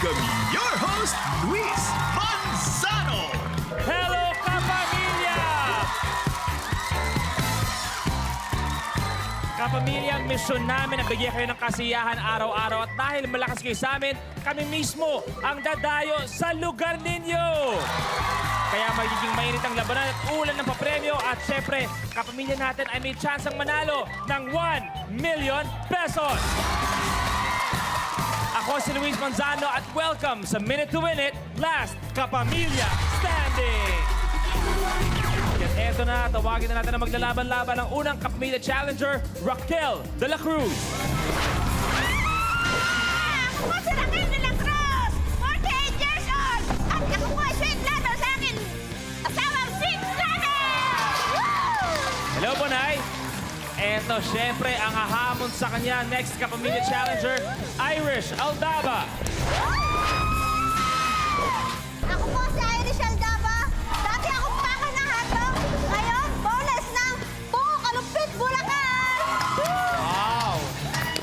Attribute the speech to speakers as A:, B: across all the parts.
A: welcome your host, Luis Manzano.
B: Hello, kapamilya! Kapamilya, ang misyon namin na bigyan kayo ng kasiyahan araw-araw at dahil malakas kayo sa amin, kami mismo ang dadayo sa lugar ninyo. Kaya magiging mainit ang labanan at ulan ng papremyo at syempre, kapamilya natin ay may chance ang manalo ng 1 million pesos. Ako si Luis Manzano at welcome sa Minute to Win It, Last Kapamilya Standing! At eto na, tawagin na natin na maglalaban-laban ang unang Kapamilya Challenger, Raquel de la Cruz.
C: Ako si Raquel de la Cruz, 48 years old, at ako po ay sweet lover sa akin asawang sweet lover!
B: Hello po, Nay. Eto, syempre, ang hahamon sa kanya, next Kapamilya Challenger, Irish Aldaba.
C: Ako po si Irish Aldaba. Dati akong paka ng hotdog. Ngayon, bonus ng Buko Kalumpit, Bulacan!
B: Wow!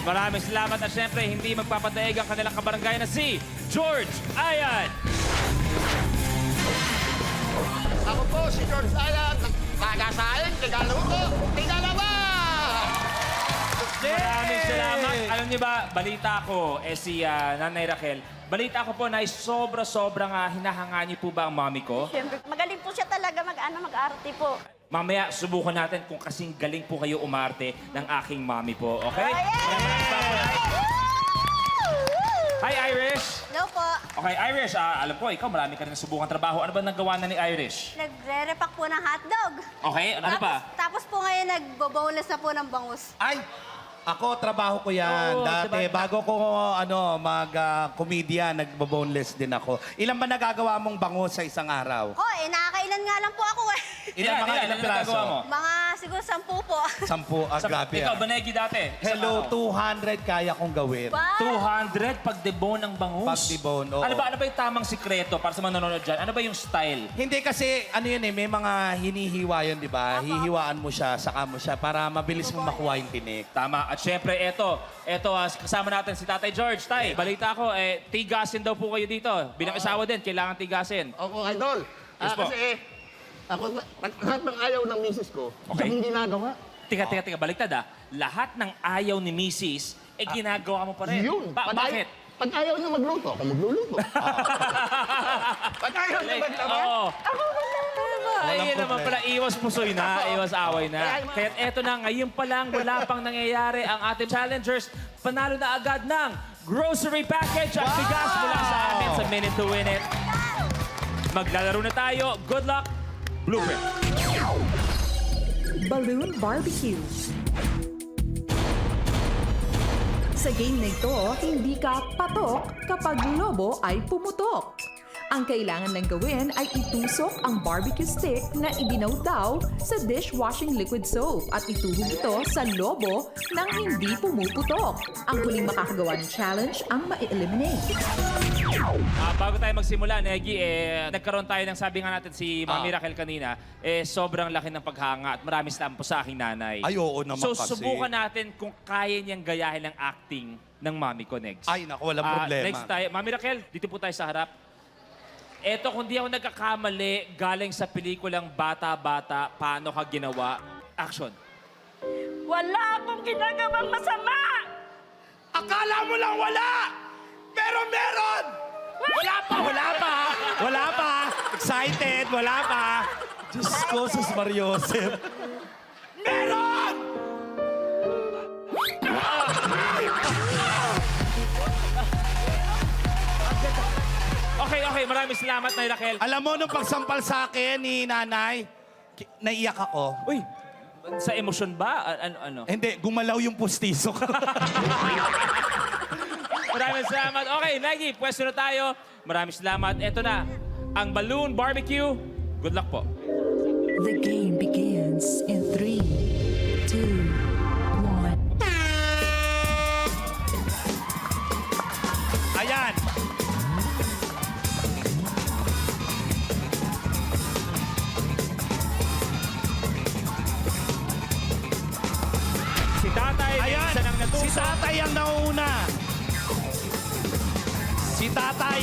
B: Maraming salamat at syempre, hindi magpapadaig ang kanilang kabarangay na si George Ayan.
D: Ako po si George Ayan, tagasain, tigaluto, tigalaba!
B: Maraming salamat. Alam niyo ba, balita ko, si Nanay Raquel, balita ko po na sobrang hinahanga niyo po ba ang mami ko?
C: Siyempre, magaling po siya talaga mag-arte po.
B: Mamaya, subukan natin kung kasing galing po kayo umarte ng aking mami po, okay? Hi, Irish!
C: Hello po.
B: Okay, Irish, alam ko, ikaw marami ka rin subukan trabaho. Ano ba nagawa na ni Irish?
C: Nagre-repack po ng hotdog.
B: Okay, ano pa?
C: Tapos po ngayon, nagbo-boneless na po ng bangus.
E: Ay! Ako, trabaho ko yan.
B: Oo,
E: Dati,
B: diba?
E: bago ko mag-comedian, nagbo-boneless din ako. Ilan ba nagagawa mong bango sa isang araw?
C: Oh, nakakailan nga lang po ako eh.
B: Ilan
E: piraso?
B: nagagawa mo?
C: Mga siguro 10 po.
E: 10. Grabe
B: Ikaw,
E: ah.
B: Banegi dati.
E: Hello, 200 kaya kong gawin.
C: Wow!
B: 200 pag debone ng bangus?
E: Pag debone, oo.
B: Ano ba yung tamang sikreto para sa mga nanonood dyan? Ano ba yung style?
E: Hindi kasi, ano yun may mga hinihiwa yun, di ba? Hihiwaan mo siya, saka mo siya, para mabilis mo makuha yung tinik.
B: Tama. At syempre, eto kasama natin si Tatay George. Tay, balita ko, tigasin daw po kayo dito. Bilang isawa din, kailangan tigasin.
D: Ako, idol.
B: Yes po.
D: Kasi ako, lahat ng ayaw ng misis ko,
B: Okay.
D: hindi ginagawa.
B: Teka, baliktad Lahat ng ayaw ni Mrs. ginagawa mo pa rin.
D: Yun.
B: Bakit?
D: Pag ayaw niya magluto, ako magluluto. Pag ayaw niya maglaba,
B: Oo.
D: ako magluluto.
B: Ay, naman
E: problema.
B: pala, iwas pusoy na, iwas away na.
D: Ay,
B: Kaya eto na, ngayon pa lang, wala pang nangyayari ang ating challengers. Panalo na agad ng grocery package at bigas mula sa amin sa Minute to Win It. Maglalaro na tayo. Good luck. Blueprint.
F: Balloon Barbecue. Sa game na ito, hindi ka patok kapag lobo ay pumutok. Ang kailangan lang gawin ay itusok ang barbecue stick na idinaw-daw sa dishwashing liquid soap at ituhog ito sa lobo nang hindi pumuputok. Ang huling makakagawa ng challenge ang ma-eliminate.
B: Bago tayo magsimula, Negi, nagkaroon tayo ng sabi nga natin si Mami Raquel kanina, sobrang laki ng paghanga at marami sila po sa aking nanay.
E: Ay, oo naman
B: So,
E: kasi.
B: subukan natin kung kaya niyang gayahin ang acting ng mami ko next.
E: Ay, naku, walang problema.
B: Next tayo. Mami Raquel, dito po tayo sa harap. Eto, kung di ako nagkakamali, galing sa pelikulang Bata-Bata, Paano Ka Ginawa? Action.
C: Wala akong ginagawang masama!
E: Akala mo lang wala! Pero meron! Wala pa! Excited, wala pa! Diyos ko, sus Mariosep. Meron!
B: Okay, maraming salamat, Nay Raquel.
E: Alam mo, nung pagsampal sa akin ni nanay, naiyak ako.
B: Uy, sa emosyon ba? Ano?
E: Hindi, gumalaw yung pustiso ko.
B: Maraming salamat. Okay, Nagi, pwesto na tayo. Maraming salamat. Eto na, ang Balloon Barbecue. Good luck po.
F: The game begins in 3, 2, 1.
E: Ayan.
B: Si Tatay,
E: Ayan.
B: isa nang
E: Si
B: natusok.
E: tatay ang nauuna. Si tatay tatay.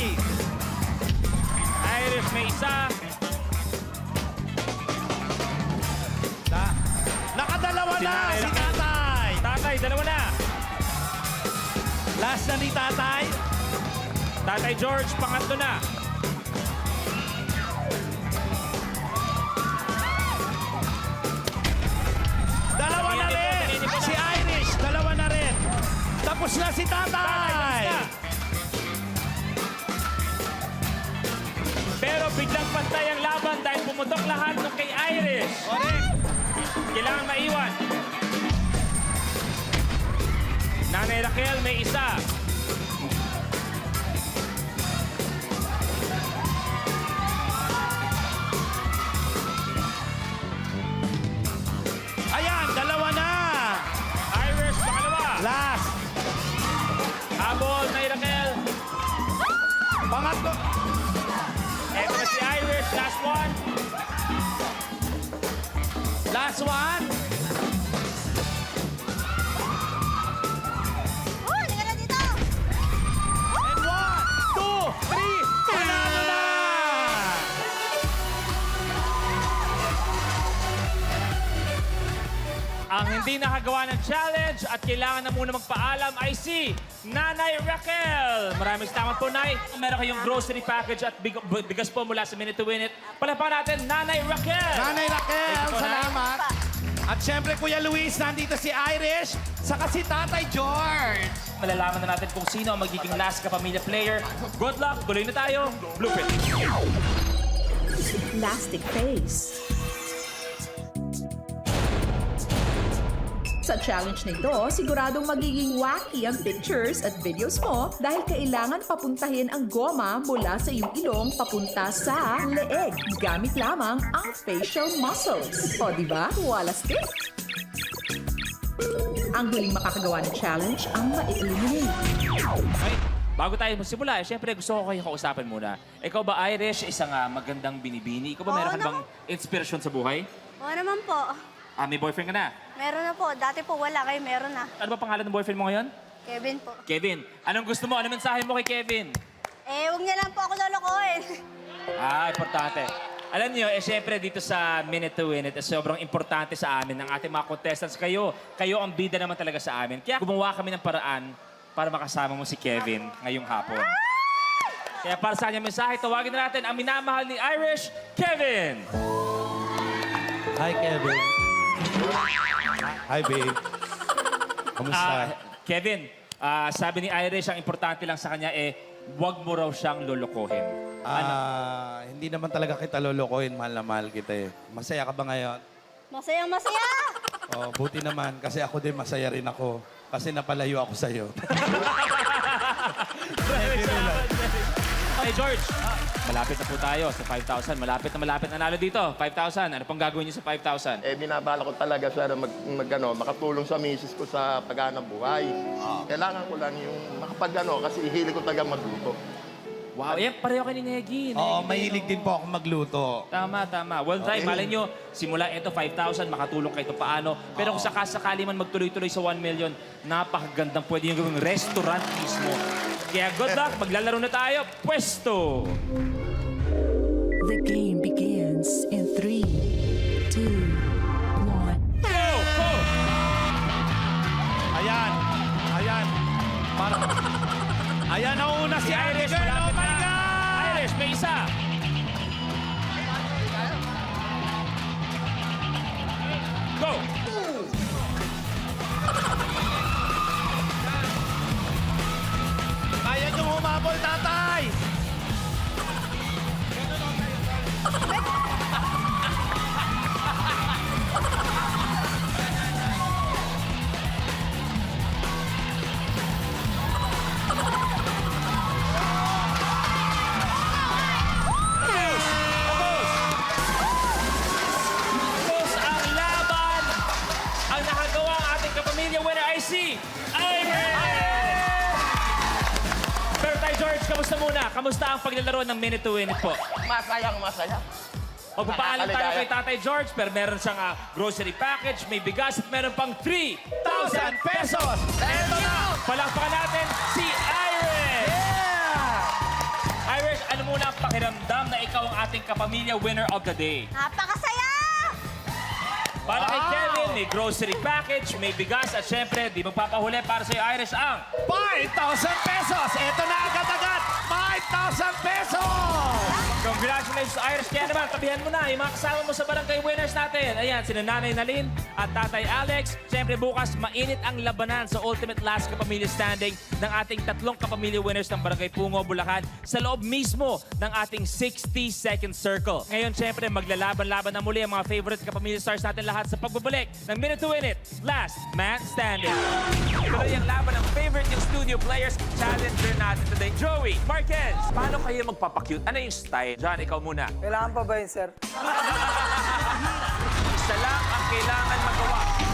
B: Irish, may isa.
E: Nakadalawa
B: Si
E: na
B: Nanay
E: si
B: Raquel.
E: tatay.
B: Tatay, dalawa na.
E: Last na ni tatay.
B: Tatay George, pangatlo na.
E: Dalawa na rin. Si Irish, dalawa na rin. Tapos na si tatay.
B: Pero biglang pantay ang laban dahil pumutok lahat ng kay Irish. Kailangan maiwan. Nanay Raquel, may isa.
E: Ayan, dalawa na.
B: Irish, pangalawa.
E: Last.
B: Habol, Nanay Raquel.
E: Pangatlo.
B: Eto na si Irish, last one.
E: Last one.
C: Oh, hindi ka na dito.
E: And 1, 2, 3. Panalo na.
B: Ang hindi nakagawa ng challenge at kailangan na muna magpaalam ay si Nanay Raquel. Maraming salamat po, Nay. Meron kayong grocery package at bigas po mula sa Minute to Win It. Palapakan natin, Nanay Raquel!
E: Nanay Raquel,
B: Thank you po, Nay.
E: salamat. At syempre, Kuya Luis, nandito si Irish, saka si Tatay George.
B: Malalaman na natin kung sino ang magiging last kapamilya player. Good luck! Tuloy na tayo. Blueprint.
F: Plastic face. Sa challenge na ito, siguradong magiging wacky ang pictures at videos mo dahil kailangan papuntahin ang goma mula sa iyong ilong papunta sa leeg gamit lamang ang facial muscles. O diba? Wala stick! Ang huling makakagawa ng challenge ang ma-eliminate.
B: Ay, bago tayo magsimula, syempre gusto ko kayo kausapin muna. Ikaw ba, Irish, isang magandang binibini? Ikaw ba
C: Oo
B: meron ka bang
C: naman.
B: inspirasyon sa buhay?
C: Oo naman po.
B: May boyfriend ka na?
C: Meron na po. Dati po wala kayo, meron na.
B: Ano ba pangalan ng boyfriend mo ngayon?
C: Kevin po.
B: Kevin. Anong gusto mo? Ano mensahe mo kay Kevin?
C: Huwag niya lang po ako lolokohin.
B: Importante. Alam niyo, syempre dito sa Minute to Win It, sobrang importante sa amin ng ating mga contestants. Kayo ang bida naman talaga sa amin. Kaya gumawa kami ng paraan para makasama mo si Kevin ngayong hapon. Kaya para sa kanyang mensahe, tawagin na natin ang minamahal ni Irish, Kevin!
E: Hi, Kevin. Hi, babe. Kamusta?
B: Kevin, sabi ni Irish, ang importante lang sa kanya huwag mo raw siyang lolokohin.
E: Hindi naman talaga kita lolokohin. Mahal na mahal kita eh. Masaya ka ba ngayon?
C: Masayang masaya!
E: Oh, buti naman. Kasi ako din masaya rin ako. Kasi napalayo ako sa'yo.
B: Hey, George, malapit na po tayo sa 5,000. Malapit na nalo dito. 5,000. Ano pang gagawin niyo sa 5,000?
D: Binabala ko talaga siya na makatulong sa misis ko sa paghanap buhay. Kailangan ko lang yung kasi hilig ko talaga magluto.
B: Wow, yan, pareho kayo ni Negi.
E: Oo, mahilig din po ako magluto.
B: Tama. Well, try, malay nyo, simula ito, 5,000, makatulong kayo paano. Pero kung sakasakali man magtuloy-tuloy sa 1 million, napakagandang pwede yung gawing restaurant mismo. Kaya good luck, maglalaro na tayo. Pwesto!
F: The game begins in 3, 2, 1.
B: Go! Go!
E: Ayan. Ayan, nauna si Irish.
B: malapit
E: Oh my
B: na.
E: God!
B: Irish, may isa. Go!
E: Kaya niyong humabol, tatay!
B: Tapos ang laban, ang nakagawa ang ating kapamilya winner ay si Irish! Pero tayo, George, kamusta muna? Kamusta ang paglalaro ng Minute to Win It po?
D: Masayang masaya.
B: Magpapaalam tayo
D: Nakakaligaya.
B: kay Tatay George, pero meron siyang grocery package, may bigas, at meron pang 3,000 pesos! Eto na! Palakpakan natin si Irish!
E: Yeah!
B: pakiramdam na ikaw ang ating kapamilya winner of the day?
C: Napakasaya!
B: Para kay Kevin, may grocery package, may bigas, at syempre, di magpapahuli para sa'yo, Irish, ang
E: 5,000 pesos! Ito na agad-agad! 5,000 pesos!
B: congratulations, Irish. Kaya naman, tabihan mo na yung mga kasama mo sa barangay winners natin. Ayan, sina Nanay Nalin at Tatay Alex. Siyempre, bukas, mainit ang labanan sa Ultimate Last Kapamilya Standing ng ating 3 kapamilya winners ng Barangay Pungo, Bulacan sa loob mismo ng ating 60-second circle. Ngayon, siyempre, maglalaban-laban na muli ang mga favorite kapamilya stars natin lahat sa pagbabalik ng Minute to Win It, Last Man Standing. Tuloy ang laban ng favorite yung studio players. Challenger natin today, Joey Marquez. Paano kayo magpapakute? Ano yung style? John, ikaw muna.
G: Kailangan pa ba yun, sir?
B: Isa lang ang kailangan magawa.